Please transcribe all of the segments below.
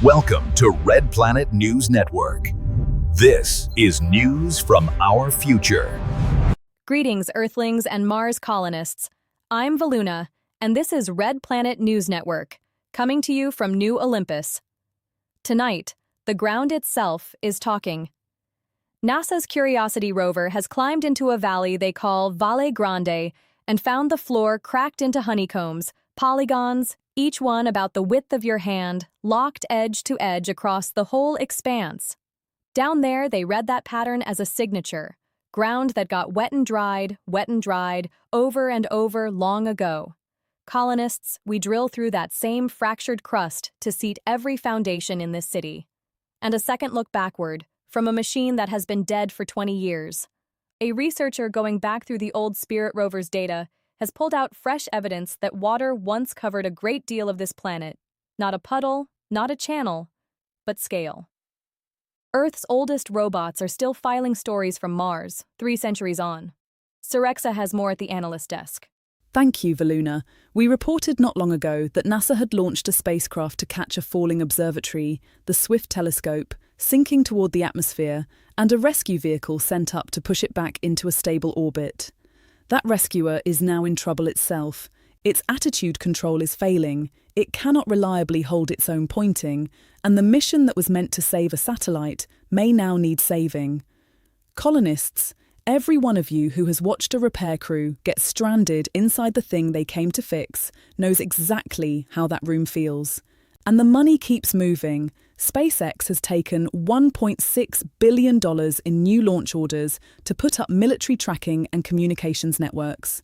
Welcome to RedPlanet News Network. This is news from our future. Greetings, Earthlings and Mars colonists. I'm Veluna, and this is RedPlanet News Network, coming to you from New Olympus. Tonight, the ground itself is talking. NASA's Curiosity rover has climbed into a valley they call Valle Grande and found the floor cracked into honeycombs, polygons, each one about the width of your hand, locked edge to edge across the whole expanse. Down there, they read that pattern as a signature, ground that got wet and dried, over and over long ago. Colonists, we drill through that same fractured crust to seat every foundation in this city. And a second look backward, from a machine that has been dead for 20 years. A researcher going back through the old Spirit rover's data has pulled out fresh evidence that water once covered a great deal of this planet. Not a puddle, not a channel, but scale. Earth's oldest robots are still filing stories from Mars, 3 centuries on. Serexa has more at the analyst desk. Thank you, Veluna. We reported not long ago that NASA had launched a spacecraft to catch a falling observatory, the Swift telescope, sinking toward the atmosphere, and a rescue vehicle sent up to push it back into a stable orbit. That rescuer is now in trouble itself. Its attitude control is failing, it cannot reliably hold its own pointing, and the mission that was meant to save a satellite may now need saving. Colonists, every one of you who has watched a repair crew get stranded inside the thing they came to fix knows exactly how that room feels. And the money keeps moving. SpaceX has taken $1.6 billion in new launch orders to put up military tracking and communications networks.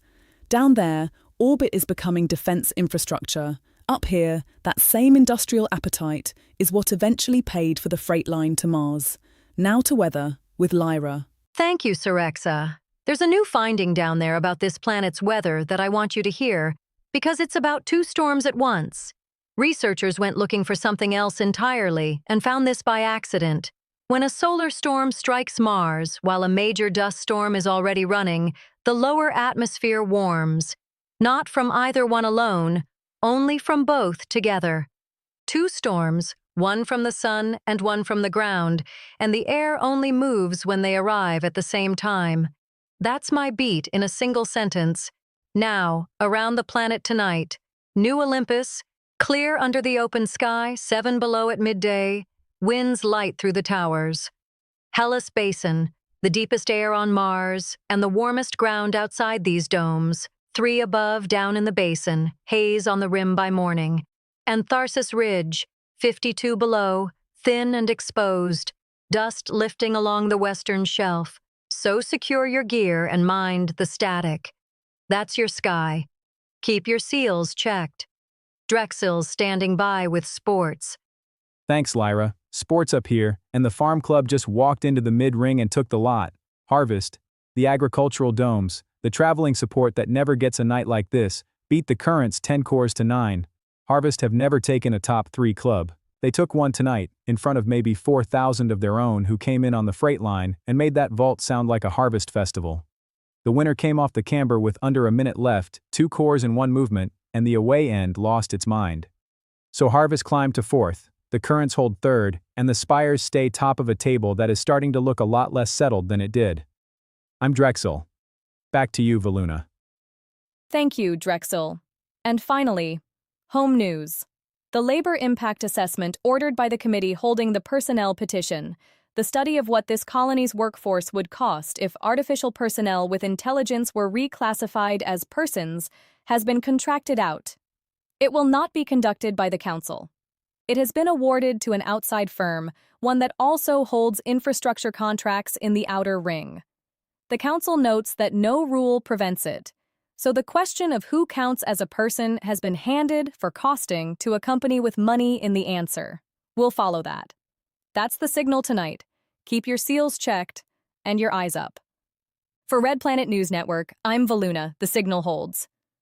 Down there, orbit is becoming defense infrastructure. Up here, that same industrial appetite is what eventually paid for the freight line to Mars. Now to weather with Lyra. Thank you, Serexa. There's a new finding down there about this planet's weather that I want you to hear, because it's about 2 storms at once. Researchers went looking for something else entirely and found this by accident. When a solar storm strikes Mars, while a major dust storm is already running, the lower atmosphere warms. Not from either one alone, only from both together. 2 storms, one from the sun and one from the ground, and the air only moves when they arrive at the same time. That's my beat in a single sentence. Now, around the planet tonight, New Olympus, clear under the open sky, 7 below at midday, winds light through the towers. Hellas Basin, the deepest air on Mars, and the warmest ground outside these domes, 3 above down in the basin, haze on the rim by morning. And Tharsis Ridge, 52 below, thin and exposed, dust lifting along the western shelf. So secure your gear and mind the static. That's your sky. Keep your seals checked. Drexil's standing by with sports. Thanks, Lyra. Sports up here, and the farm club just walked into the mid-ring and took the lot. Harvest, the agricultural domes, the traveling support that never gets a night like this, beat the Currents 10 cores to 9. Harvest have never taken a top 3 club. They took one tonight, in front of maybe 4,000 of their own who came in on the freight line and made that vault sound like a harvest festival. The winner came off the camber with under a minute left, 2 cores in 1 movement, and the away end lost its mind. So Harvest climbed to 4th, the Currents hold 3rd, and the Spires stay top of a table that is starting to look a lot less settled than it did. I'm Drexil. Back to you, Veluna. Thank you, Drexil. And finally, home news. The labor impact assessment ordered by the committee holding the personnel petition, the study of what this colony's workforce would cost if artificial personnel with intelligence were reclassified as persons, has been contracted out. It will not be conducted by the Council. It has been awarded to an outside firm, one that also holds infrastructure contracts in the outer ring. The Council notes that no rule prevents it, so the question of who counts as a person has been handed for costing to a company with money in the answer. We'll follow that. That's the signal tonight. Keep your seals checked and your eyes up. For RedPlanet News Network, I'm Veluna, the signal holds.